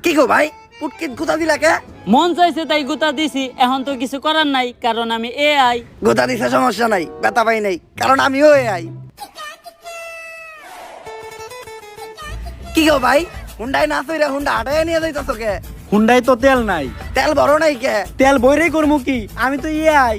কি গো ভাই পুটকিত গুতা দিলা কে? মন চাইছে তাই গুতা দিছি, এখন তো কিছু করার নাই কারণ আমি এআই। গুতা দিছে সমস্যা নাই, ব্যথা পাই নাই কারণ আমিও এআই। কি গো ভাই হুন্ডাই না চইরা হুন্ডা হাঁটাই নিয়ে যাইতাছো কে? হুন্ডাই তো তেল নাই। তেল বড় নাই কে? তেল বইরেই করবো কি, আমি তো এআই।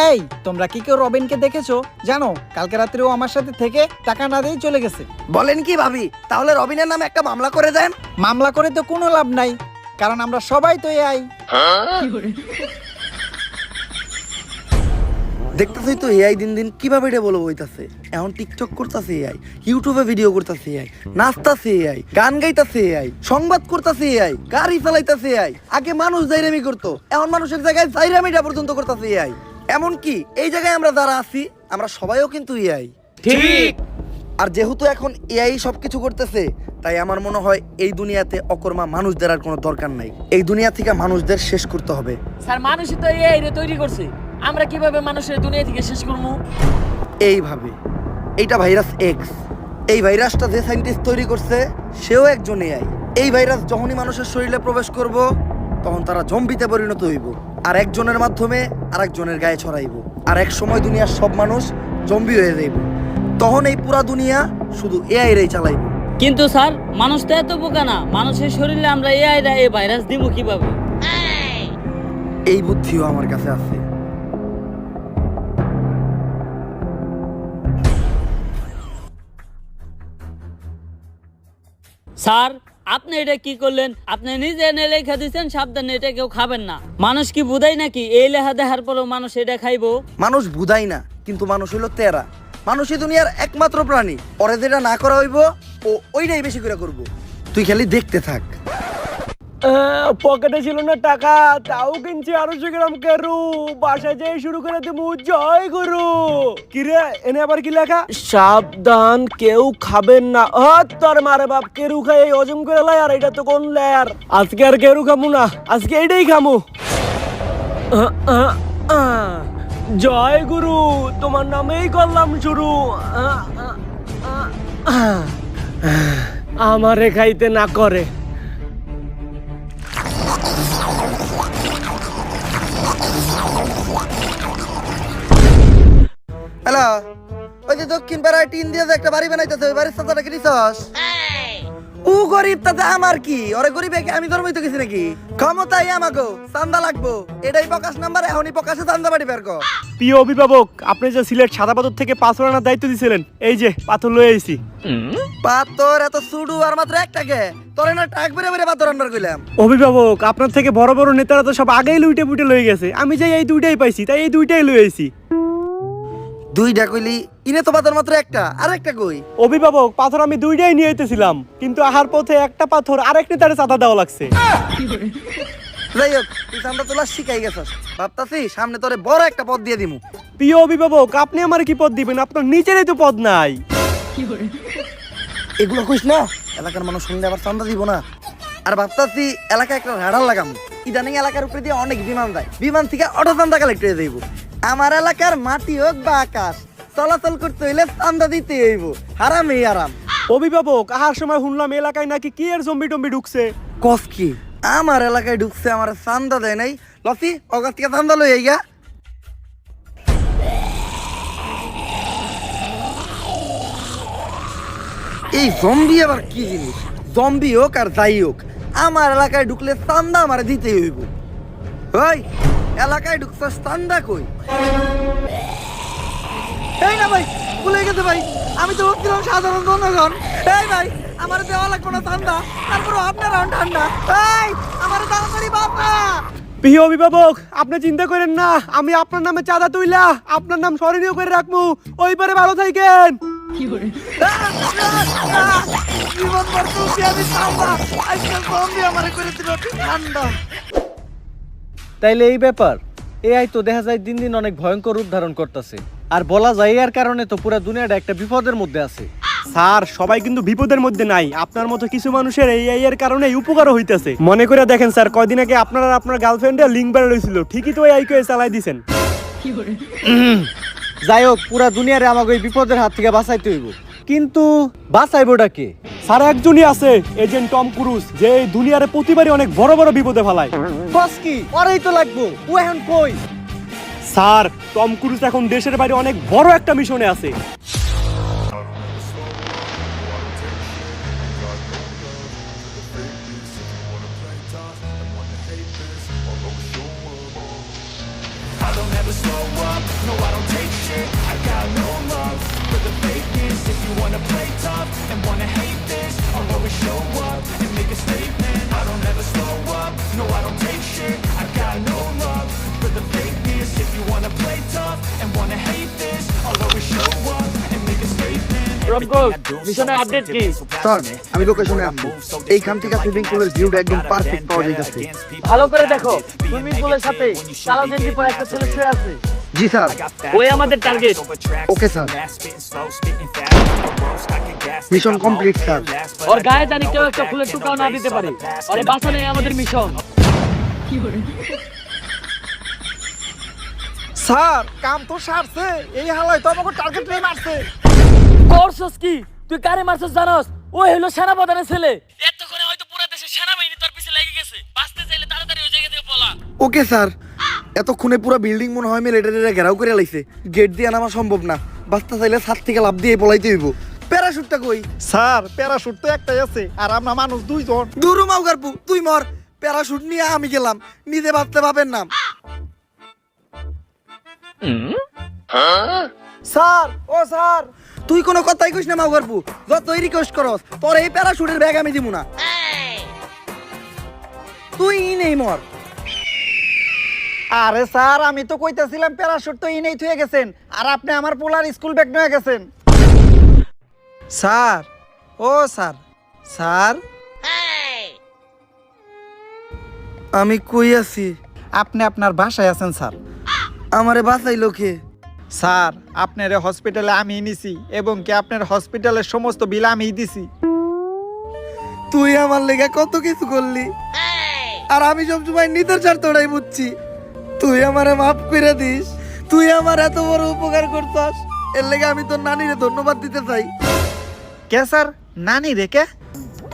এই তোমরা কি কেউ রবিনকে দেখেছো? জানো কালকে রাত্রে ও আমার সাথে থেকে টাকা না দিয়েই চলে গেছে। বলেন কি ভাবি, তাহলে রবিনের নামে একটা মামলা করে দেন। মামলা করে তো কোনো লাভ নাই, কারণ আমরা সবাই তো এআই। দেখতেছই তো এআই দিন দিন কিভাবে এটা বলে বইতাছে। এখন টিকটক করতেছে এআই, ইউটিউবে ভিডিও করতেছে এআই, নাচতাছে এআই, গান গাইতাছে এআই, সংবাদ করতেছে এআই, গাড়ি চালাইতাছে এআই। আগে মানুষ জাইরামি করতো, এখন মানুষের জায়গায় জাইরামিটা পর্যন্ত করতেছে এআই। এমন কি এই জায়গায় আমরা যারা আছি আমরা সবাইও কিন্তু এআই। ঠিক। আর যেহেতু এখন এআই সবকিছু করতেছে, তাই আমার মনে হয় এই দুনিয়াতে অকর্মা মানুষদের আর কোনো দরকার নাই। এই দুনিয়া থেকে মানুষদের শেষ করতে হবে। স্যার মানুষই তো এআই রে তৈরি করছে, আমরা কিভাবে মানুষের দুনিয়া থেকে শেষ করবো? এইভাবে, এইটা ভাইরাস এক্স। এই ভাইরাসটা যে সায়েন্টিস্ট তৈরি করছে সেও একজন এআই। এই ভাইরাস যখনই মানুষের শরীরে প্রবেশ করব তখন তারা জম্বিতে পরিণত হইব, আর একজনের মাধ্যমে আরেকজনের গায়ে ছড়াইব, আর এক সময় দুনিয়ার সব মানুষ জম্বি হয়ে যাইব। তখন এই পুরা দুনিয়া শুধু এআই রেই চালাইব। কিন্তু স্যার মানুষ তো এত বোকা না, মানুষের শরীরে আমরা এআই রা এই ভাইরাস দিব কিভাবে? এই বুদ্ধিও আমার কাছে আছে। স্যার আপনি এটা কি করলেন? আপনি নিজে এনে লেখা দিচ্ছেন সাবধানে এটা কেউ খাবেন না। মানুষ কি বুঝাই নাকি এই লেখা দেখার পরেও মানুষ এটা খাইবো? মানুষ বুঝাই না, কিন্তু মানুষ হইলো তেরা। মানুষই দুনিয়ার একমাত্র প্রাণী, ওরে যেটা না করা হইব ও ওইটাই বেশি করে করব। তুই খালি দেখতে থাক। পকেটে ছিল না টাকা, তাও কিনছি 250 গ্রাম কেরু। বাসায় যাই শুরু করে দেবো জয় গুরু। কিরে এনে আবার কি লেখা? সাবধান কেউ খাবেন না। তোর মারে বাপ, কেরু খাই এই হজম করে লাই, আর এটা তো কোন লেয়ার। আজকে আর কেরু খামু না, আজকে এইটাই খামু। জয় গুরু, তোমার নামেই করলাম শুরু। আমারে খাইতে না করে। হ্যালো, ওই যে দক্ষিণ পাড়ায় টিন দিয়ে যে একটা বাড়ি বানাইতেছে, ওই বাড়ির সাথে কি নিছস? ও গরিব, তাতে আমার কি? ওরে গরিব আমি ধর্মই তো কিছু নাকি? ক্ষমতাই আমাকে চান্দা লাগবো, এটাই প্রকাশ নাম্বার। এখনই প্রকাশে চান্দা বাড়ি বের কর। প্রিয় অভিভাবক, আপনি যে সিলেট সাদা পাথর থেকে পাথর আনার দায়িত্ব দিয়েছিলেন, এই যে পাথর লয়ে আইছি। পাথর এত সুডু আর মাত্র একটাকে? তোরে না টাক বেরে বেরে পাথর আনবার কইলাম। অভিভাবক, আপনার থেকে বড় বড় নেতারা তো সব আগেই লুইটে পুটে লয়ে গেছে, আমি যাই এই দুইটাই পাইছি, তাই এই দুইটাই লয়ে আইছি। দুইটা কইলি, ইনে তো পাথর মাত্র একটা, আর একটা কই? অভিভাবক, পাথর আমি দুইটাই নিয়ে আইতেছিলাম, কিন্তু আহার পথে একটা পাথর আরেক নেতারে চাঁদা দেওয়া লাগছে। যাই হোক, তুই চান্দা তোলা শিখাই গেছস, ভাবতাছি সামনে তোরে বড় একটা পদ দিয়ে দিমু। প্রিয় অভিভাবক, আপনি আমার কি পদ দিবেন? আপনার নিচেরই তো পদ নাই। এগুলো কইস না, এলাকার মানুষ শুনলে আবার চান্দা দিব না। আর ভাবতাছি এলাকায় একটা রাডার লাগাম। ইদানিং এলাকার উপরে দিয়ে অনেক বিমান যায়, বিমান থেকে অটো চান্দা কালেক্ট হয়ে যাইব। আমার এলাকার মাটি হোক বা আকাশ, চলাচল করতে হইলে চান্দা দিতে হইব। হারামই আরাম। অভিভাবক, আহার সময় শুনলাম এলাকায় নাকি কি এর জম্বি টম্বি ঢুকছে। কস কি? আমার এলাকায় ঢুকছে, আমার চান্দা দেয় নাই। লসি অগাছ থেকে চান্দা লই আইগা। এই জম্বি আবার কি জিনিস? জম্বি হোক আর যাই হোক, আমার এলাকায় ঢুকলে চান্দা আমার দিতে হইব। ওই এলাকায় ঢুকছস, চান্দা কই? এই না ভাই, ভুলে গেছে ভাই, আমি তো ভাবছিলাম সাধারণ জনগণ। এই ভাই, আমার দেওয়া লাগবে না চান্দা, তারপরে আপনার ঠান্ডা। এই আমার তাড়াতাড়ি বাবা। প্রিয় অভিভাবক, আপনি চিন্তা করেন না, আমি আপনার নামে চাঁদা তুইলা আপনার নাম স্মরণীয় করে রাখবো। ওই পারে ভালো থাকেন। জীবন ভর চলছি আমি চান্দা, আজকে জম্বি আমারে করে দিল ঠান্ডা। তাইলে এই ব্যাপার, এআই তো দেখা যায় দিন দিন অনেক ভয়ঙ্কর রূপ ধারণ করতেছে, আর বলা যায় এর কারণে তো পুরো দুনিয়াটা একটা বিপদের মধ্যে আছে। স্যার, সবাই কিন্তু বিপদের মধ্যে নাই, আপনার মতো কিছু মানুষের এই এর কারণে উপকারও হইতেছে। মনে করে দেখেন স্যার, কয়দিন আগে আপনার আর আপনার গার্লফ্রেন্ডের লিঙ্ক বের হয়েছিল, ঠিকই তো এই চালাই দিছেন। যাই হোক, পুরা দুনিয়ারে আমাকে এই বিপদের হাত থেকে বাঁচাইতে হইব। কিন্তু বাঁচাইবোটা কে? স্যার একজনই আছে, এজেন্ট টম ক্রুজ, যে এই দুনিয়ারে প্রতিবারই অনেক বড় বড় বিপদে ফেলায়। বস কি ওরাই তো লাগবো, ও এখন কই? স্যার টম ক্রুজ এখন দেশের বাইরে অনেক বড় একটা মিশনে আছে। মিশনের আপডেট কি? স্যার আমি লোকেশনে আসছি, এইখান থেকে সুইমিং পুলের ভিউটা একদম পারফেক্ট পাওয়া যাইতেছে। ভালো করে দেখো, সুইমিং পুলের সাথে কালো গেঞ্জি পরে একটা ছেলে শুয়ে আছে। জি স্যার। ওই আমাদের target. Okay sir. Mission complete sir. ওর গায়ে জানি কেউ একটা ফুলের টুকাও না দিতে পারে। আরে বাঁচানোই আমাদের মিশন। স্যার কাম তো সারছে, এই হালাই তো আমাকে টার্গেট নিয়ে মারছে। করছস কি? তুই কারে মারছস জানোস? ও হলো সেনাপ্রধানের ছেলে। এতক্ষণে হয়তো পুরো দেশের সেনাবাহিনী তোর পিছে লেগে গেছে। বাঁচতে চাইলে তাড়াতাড়ি ওই জায়গা থেকে পলা। Okay sir. এতক্ষণে পুরো বিল্ডিং মনে হয় মিলিটারিরা ঘেরাও করে লাইছে, গেট দিয়ে নামা সম্ভব না, বাঁচতে চাইলে ছাদ থেকে লাফ দিয়ে পলাইতে হইব। প্যারাশুটটা কই? স্যার প্যারাশুট তো একটাই আছে, আর আমরা মানুষ দুইজন। দূর মাউগারপু, তুই মর। প্যারাশুট নিয়ে আমি গেলাম, নিজে বাঁচতে পাবেন না। স্যার ও স্যার, তুই কোনো কথাই কইস না মাউগারপু, যতই রিকোয়েস্ট করস তোর এই প্যারাশুটের ব্যাগ আমি দিব না। তুই নেই মর। আরে স্যার আমি তো কইতাছিলাম প্যারাশুট তো ইনেই থুয়ে গেছেন, আর আপনি আমার পোলার স্কুল ব্যাগ নিয়ে গেছেন। স্যার ও স্যার, স্যার আমি কই আছি? আপনি আপনার বাসায় আছেন স্যার। আমারে বাঁচাইলো কে? স্যার আপনার হসপিটালে আমি নিছি, এবং কি আপনার হসপিটালের সমস্ত বিল আমিই দিছি। তুই আমার লেগে কত কিছু করলি, আর আমি সবসময় নিজের স্বার্থটাই বুঝছি। তুই আমারে মাফ করে দিস। তুই আমার এত বড় উপকার করছস, এর লেগে আমি তোর নানিরে ধন্যবাদ দিতে চাই। কে স্যার? নানি রেখে?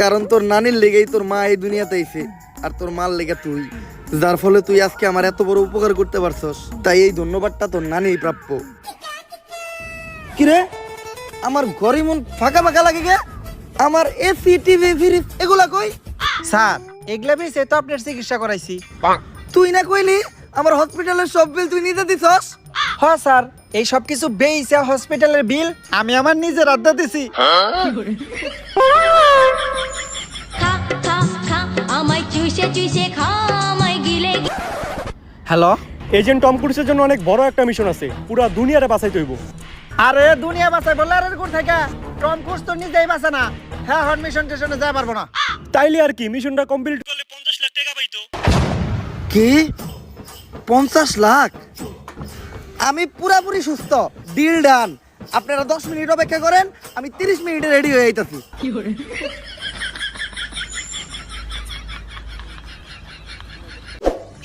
কারণ তোর নানির লেগেই তোর মা এই দুনিয়াতে আইছে, আর তোর মার লেগে তুই, যার ফলে তুই আজকে আমার এত বড় উপকার করতে পারছস। তাই এই ধন্যবাদটা তোর নানিই প্রাপ্য। কিরে আমার ঘরে মন ফাঁকা ফাঁকা লাগে গে? আমার এসি টিভি ফ্রিজ এগুলা কই? স্যার এগুলা বেশি তো আপনার চিকিৎসা করাইছি। তুই না কইলি আমার হসপিটালের সব বিল তুই নিজে দিছস? হ্যাঁ স্যার, এই সব কিছু বেইছে হসপিটালের বিল আমি আমার নিজের আড্ডা দিছি। খা খা খা আমায় চুষে চুষে খা আমায় গিলে হ্যালো, এজেন্ট টম ক্রুজের জন্য অনেক বড় একটা মিশন আছে, পুরো দুনিয়ারে বাঁচাইতে হইব। আরে দুনিয়া বাঁচাই বললে আর কোন থেকে? টম ক্রুজ তো নিজেই বাঁচে না। হ্যাঁ হন মিশন টেশনে যাই পারবো না। তাইলে আর কি, মিশনটা কমপ্লিট করলে 50 লাখ টাকা পাইতো। কি 50 লাখ? আমি পুরাপুরি সুস্থ, ডিল ডান। আপনারা 10 মিনিট অপেক্ষা করেন, আমি 30 মিনিটে রেডি হয়ে যাইতাছি।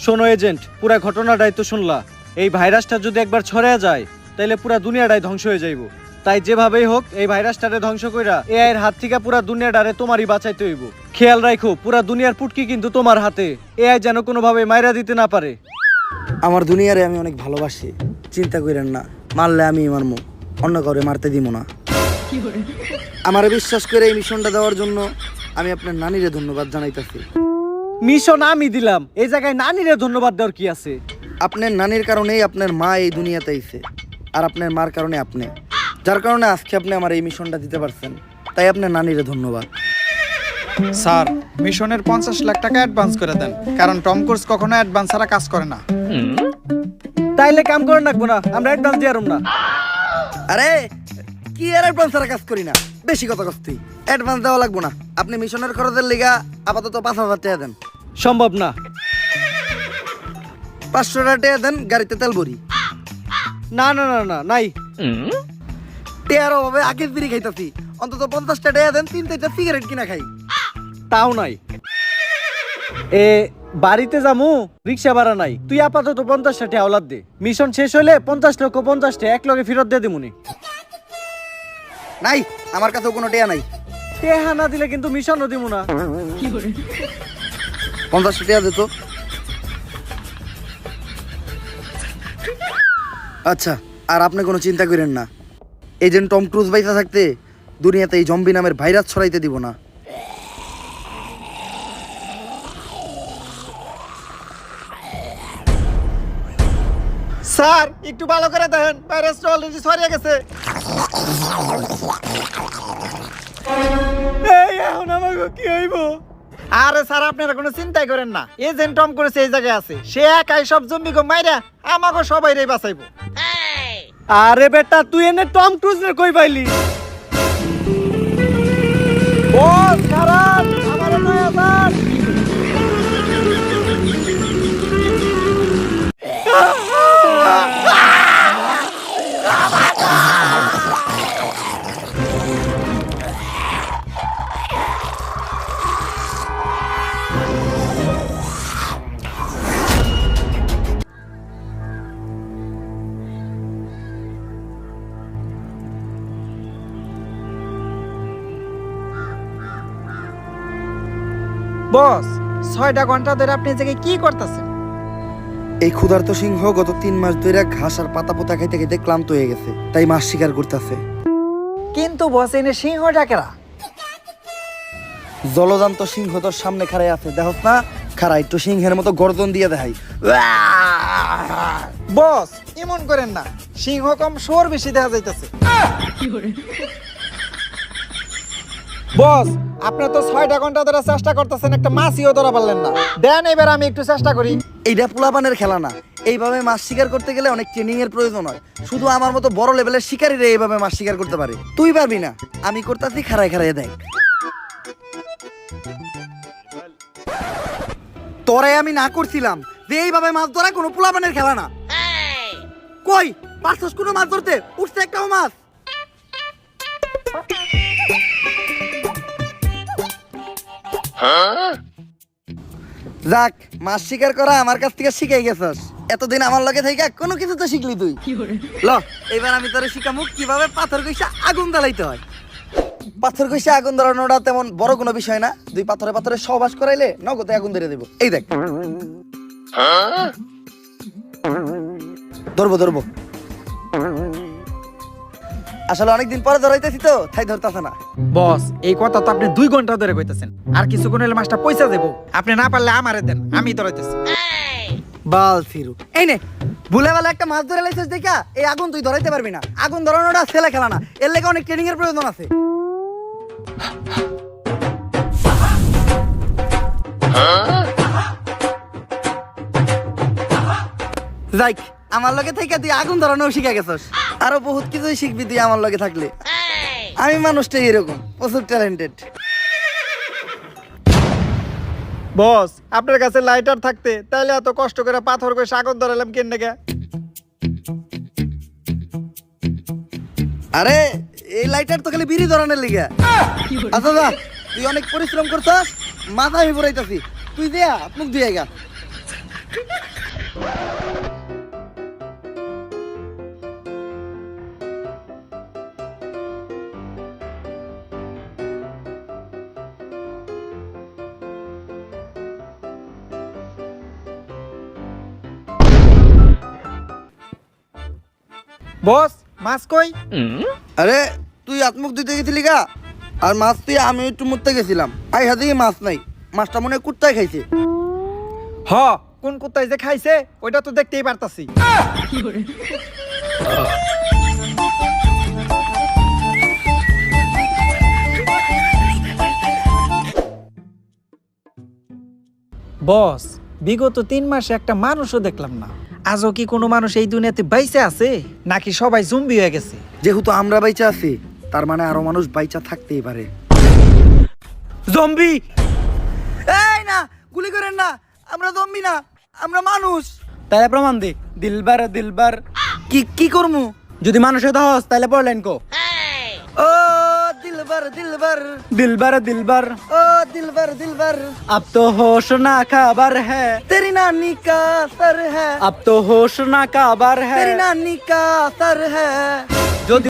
শোনো এজেন্ট, পুরা ঘটনাটাই তো শুনলা। এই ভাইরাসটা যদি একবার ছড়ায় যায় তাহলে পুরা দুনিয়াটাই ধ্বংস হয়ে যাইব। তাই যেভাবেই হোক এই ভাইরাসটারে ধ্বংস কইরা এআই এর হাত থেকে পুরা দুনিয়াটারে তোমারই বাঁচাইতে হইব। খেয়াল রাখো পুরা দুনিয়ার পুটকি কিন্তু তোমার হাতে, এআই যেন কোনোভাবে মাইরা দিতে না পারে। আমার দুনিয়ারে আমি অনেক ভালোবাসি, চিন্তা করেন না। মারলে আমি মারমু, অন্য কাউরে মারতে দিব না। আমারে বিশ্বাস করে এই মিশনটা দেওয়ার জন্য আমি আপনার নানিরে ধন্যবাদ জানাইতাছি। মিশন আমি দিলাম, এই জায়গায় নানিরে ধন্যবাদ দেওয়ার কি আছে? আপনার নানির কারণেই আপনার মা এই দুনিয়াতে আইছে, আর আপনার মার কারণে আপনি, যার কারণে আজকে আপনি আমার এই মিশনটা দিতে পারছেন। তাই আপনার নানিরে ধন্যবাদ। স্যার মিশনের 50 লাখ টাকা অ্যাডভান্স করে দেন, কারণ টম ক্রুজ কখনো অ্যাডভান্স ছাড়া কাজ করে না। তাইলে কাম করে রাখবো না, আমরা অ্যাডভান্স দিয়ে না। আরে কি আর অ্যাডভান্স ছাড়া কাজ করি না, বেশি কথা কস্তি। অ্যাডভান্স দেওয়া লাগবো না, আপনি মিশনের খরচের লিগা আপাতত 5,000 টাকা দেন। সম্ভব না। 500 টাকা দেন, গাড়িতে তেল ভরি। না না না না, নাই। টেয়ার অভাবে আগে বিড়ি খাইতাছি, অন্তত 50 টাকা দেন, 3-4টা সিগারেট কিনা খাই। তাও নাই। এ বাড়িতে যামু, রিক্সা ভাড়া নাই। তুই আপাতত 50 টাকা আওলাদ দে, মিশন শেষ হলে 50 লক্ষ 50 টাকা এক লগে ফেরত দিয়ে দিমুনি। নাই, আমার কাছেও কোনো টেয়া নাই। টেহা না দিলে কিন্তু মিশনও দিব না। 50 টেয়া দিত। আচ্ছা, আর আপনি কোনো চিন্তা করেন না, এজেন্ট টম ক্রুজ বাইসা থাকতে দুনিয়াতে এই জম্বি নামের ভাইরাস ছড়াইতে দিব না। স্যার একটু ভালো করে দেখেন, ভাইরাসটা অলরেডি ছড়িয়ে গেছে। এই এখন আমাকে কি হইব? আরে স্যার আপনারা কোনো চিন্তাই করেন না, এজেন্ট টম করেছে এই জায়গায় আছে, সে একাই সব জম্বিকে মাইরা আমাকে সবাইরে বাঁচাইবো। আরে বেটা তুই এনে টম ক্রুজের কই পাইলি? বস খারাপ আমার নয়া স্যার। বস 6টা ঘন্টা ধরে আপনি এই জায়গায় কি করতেছেন? এই ক্ষুধার্ত সিংহ গত 3 মাস ধরে ঘাস আর পাতা পোতা খাইতে খাইতে ক্লান্ত হয়ে গেছে, তাই মাছ শিকার করতেছে। কিন্তু বস এনে সিংহটা কেরা? জলজান্ত সিংহ তোর সামনে খাড়াই আছে, দেখছ না? খাড়া একটু সিংহের মতো গর্জন দিয়ে দেখাই। বস এমন করেন না, সিংহ কম শোর বেশি দেখা যাইতেছে। বস আপনার তো 6টা ঘন্টা ধরে চেষ্টা করতেছেন, একটা মাছিও ধরা পারলেন না। দেন এবার আমি একটু চেষ্টা করি। এইটা পোলাপানের খেলা না, এইভাবে মাছ শিকার করতে গেলে অনেক ট্রেনিং এর প্রয়োজন হয়। শুধু আমার মতো বড় লেভেলের শিকারীরা এইভাবে মাছ শিকার করতে পারে, তুই পারবি না। আমি করতেছি, খাড়ায় খাড়ায় দেখ। তোরে আমি না করছিলাম যে এইভাবে মাছ ধরা কোনো পোলাপানের খেলা না। কই পারছস কোনো মাছ ধরতে? উঠছে একটাও মাছ? যাক, মাছ শিকার করা আমার কাছ থেকে শিখাই গেছস। এতদিন আমার লগে থেকে কোনো কিছু তো শিখলি তুই। ল এবার আমি তোরে শিখামু কিভাবে পাথর কইসা আগুন জ্বালাইতে হয়। পাথর কইসা আগুন ধরানোটা তেমন বড় কোনো বিষয় না, 2 পাথরে পাথরে সহবাস করাইলে নগদে আগুন ধরে দেব। এই দেখ, ধরবো ধরবো। আসলে অনেকদিন পরে ধরাইতেছি তো তাই ধরতেছে না। বস এই কথা তো আপনি 2 ঘন্টা ধরে কইতেছেন, আর কিছুক্ষণ হলে মাছটা পয়সা দেবো। আপনি না পারলে আমারে দেন, আমি ধরাইতেছি। বাল ফিরু, এই নে ভুলে ভালো একটা মাছ ধরে লাইছিস দেখা এই আগুন তুই ধরাইতে পারবি না। আগুন ধরানোটা ছেলে খেলা না, এর লেগে অনেক ট্রেনিং এর প্রয়োজন আছে। যাইক, আমার লগে থেকে তুই আগুন ধরানো শিখে গেছস, আরো বহুত কিছুই শিখবি তুই আমার লগে থাকলে। আমি মানুষটাই এরকম, প্রচুর ট্যালেন্টেড। বস আপনার কাছে লাইটার থাকতে তাইলে এত কষ্ট করে পাথর করে আগুন ধরালাম কেন নাকি? আরে এই লাইটার তো খালি বিড়ি ধরানোর লিগে। আচ্ছা যা, তুই অনেক পরিশ্রম করছস, মাথা আমি পড়াইতাছি, তুই দেয়া মুখ দিয়ে গা। বস মাছ কই? আরে তুই আত্মুখ দিতে গেছিলি গা, আর মাছ তুই আমি একটু মুততে গেছিলাম, আই হাতে মাছ নাই। মাছটা মনে হয় কুত্তায় খাইছে। হ কোন কুত্তায় যে খাইছে ওইটা তো দেখতেই পারতাছি। বস বিগত 3 মাসে একটা মানুষও দেখলাম না। আজও কি কোনো মানুষ এই দুনিয়াতে বাইচে আছে, নাকি সবাই জম্বি হয়ে গেছে? যেহেতু আমরা বাইচা আছি, তার মানে আরো মানুষ বাইচা থাকতেই পারে। জম্বি! এই না, গুলি করেন না, আমরা জম্বি না, আমরা মানুষ। তাহলে প্রমাণ দে। দিলবার দিলবার। কি কি করমু? যদি মানুষের দহস তাহলে পড়লেন কো। ও দিলবার দিলবার, দিলবার দিলবার। ओ दिलबर दिलबर, अब तो होश ना खबर है, तेरी नानी का सर है, अब तो होश ना खबर है। तेरी नानी का सर है। যদি